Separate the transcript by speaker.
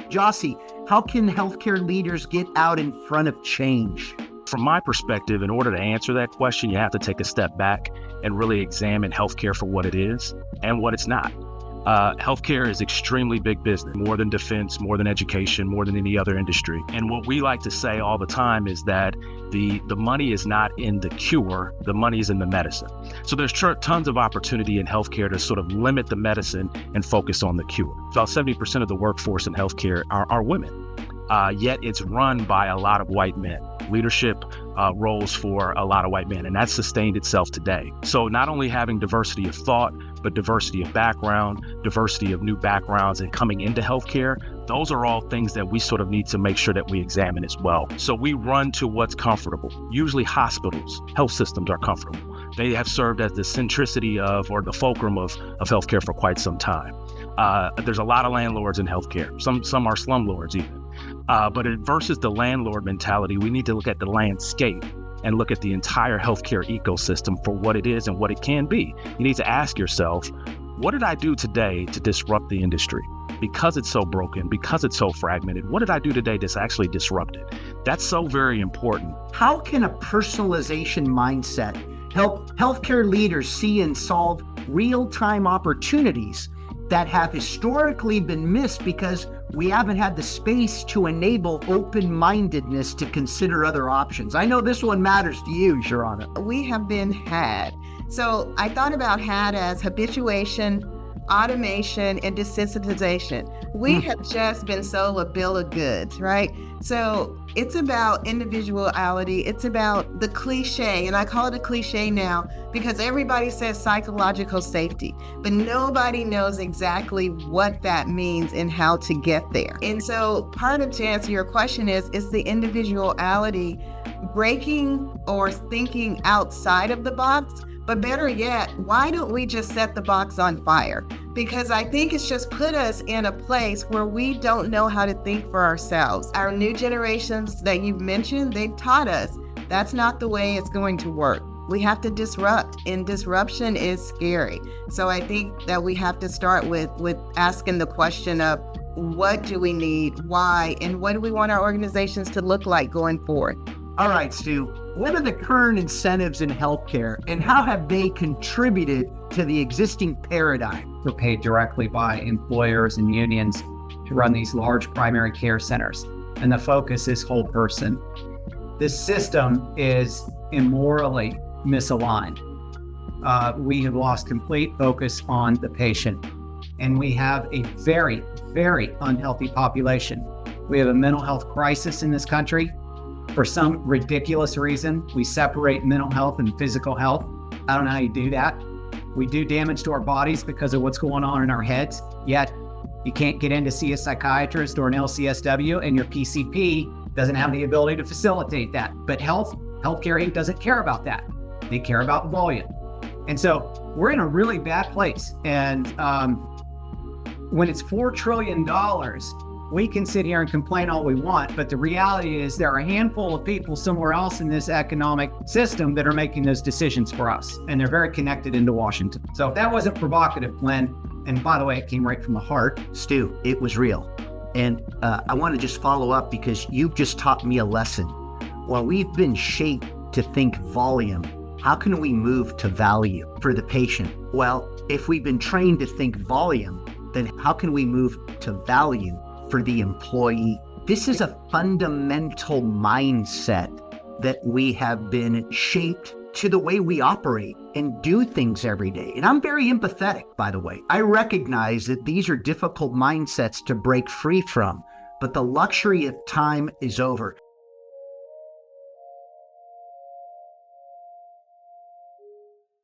Speaker 1: Gyasi, how can healthcare leaders get out in front of change?
Speaker 2: From my perspective, in order to answer that question, you have to take a step back and really examine healthcare for what it is and what it's not. Healthcare is extremely big business, more than defense, more than education, more than any other industry. And what we like to say all the time is that the money is not in the cure, the money is in the medicine. So there's tons of opportunity in healthcare to sort of limit the medicine and focus on the cure. About 70% of the workforce in healthcare are women, yet it's run by a lot of white men. Leadership roles for a lot of white men, and that's sustained itself today. So not only having diversity of thought, but diversity of background, diversity of new backgrounds and coming into healthcare, those are all things that we sort of need to make sure that we examine as well. So we run to what's comfortable. Usually hospitals, health systems are comfortable. They have served as the centricity of, or the fulcrum of healthcare for quite some time. There's a lot of landlords in healthcare. Some are slumlords even. But versus the landlord mentality, we need to look at the landscape and look at the entire healthcare ecosystem for what it is and what it can be. You need to ask yourself, what did I do today to disrupt the industry? Because it's so broken, because it's so fragmented, what did I do today to actually disrupt it? That's so very important.
Speaker 1: How can a personalization mindset help healthcare leaders see and solve real-time opportunities that have historically been missed because we haven't had the space to enable open-mindedness to consider other options? I know this one matters to you, Sharona.
Speaker 3: We have been had. So I thought about had as habituation, automation, and desensitization. We have just been sold a bill of goods, right? So it's about individuality. It's about the cliche, and I call it a cliche now because everybody says psychological safety, but nobody knows exactly what that means and how to get there. And so part of, to answer your question is the individuality breaking or thinking outside of the box. But better yet, why don't we just set the box on fire? Because I think it's just put us in a place where we don't know how to think for ourselves. Our new generations that you've mentioned, they've taught us that's not the way it's going to work. We have to disrupt, and disruption is scary. So I think that we have to start with asking the question of what do we need, why, and what do we want our organizations to look like going forward?
Speaker 1: All right, Stu, what are the current incentives in healthcare and how have they contributed to the existing paradigm?
Speaker 4: We're paid directly by employers and unions to run these large primary care centers, and the focus is whole person. This system is immorally misaligned. We have lost complete focus on the patient, and we have a very, very unhealthy population. We have a mental health crisis in this country. For some ridiculous reason, we separate mental health and physical health. I don't know how you do that. We do damage to our bodies because of what's going on in our heads, yet you can't get in to see a psychiatrist or an LCSW, and your PCP doesn't have the ability to facilitate that. But Healthcare Inc. doesn't care about that. They care about volume. And so we're in a really bad place. And when it's $4 trillion, we can sit here and complain all we want, but the reality is there are a handful of people somewhere else in this economic system that are making those decisions for us, and they're very connected into Washington. So if that wasn't provocative, Glenn, and by the way, it came right from the heart.
Speaker 1: Stu, it was real. And I want to just follow up because you've just taught me a lesson. While we've been shaped to think volume, how can we move to value for the patient? Well, if we've been trained to think volume, then how can we move to value for the employee? This is a fundamental mindset that we have been shaped to the way we operate and do things every day. And I'm very empathetic, by the way. I recognize that these are difficult mindsets to break free from, but the luxury of time is over.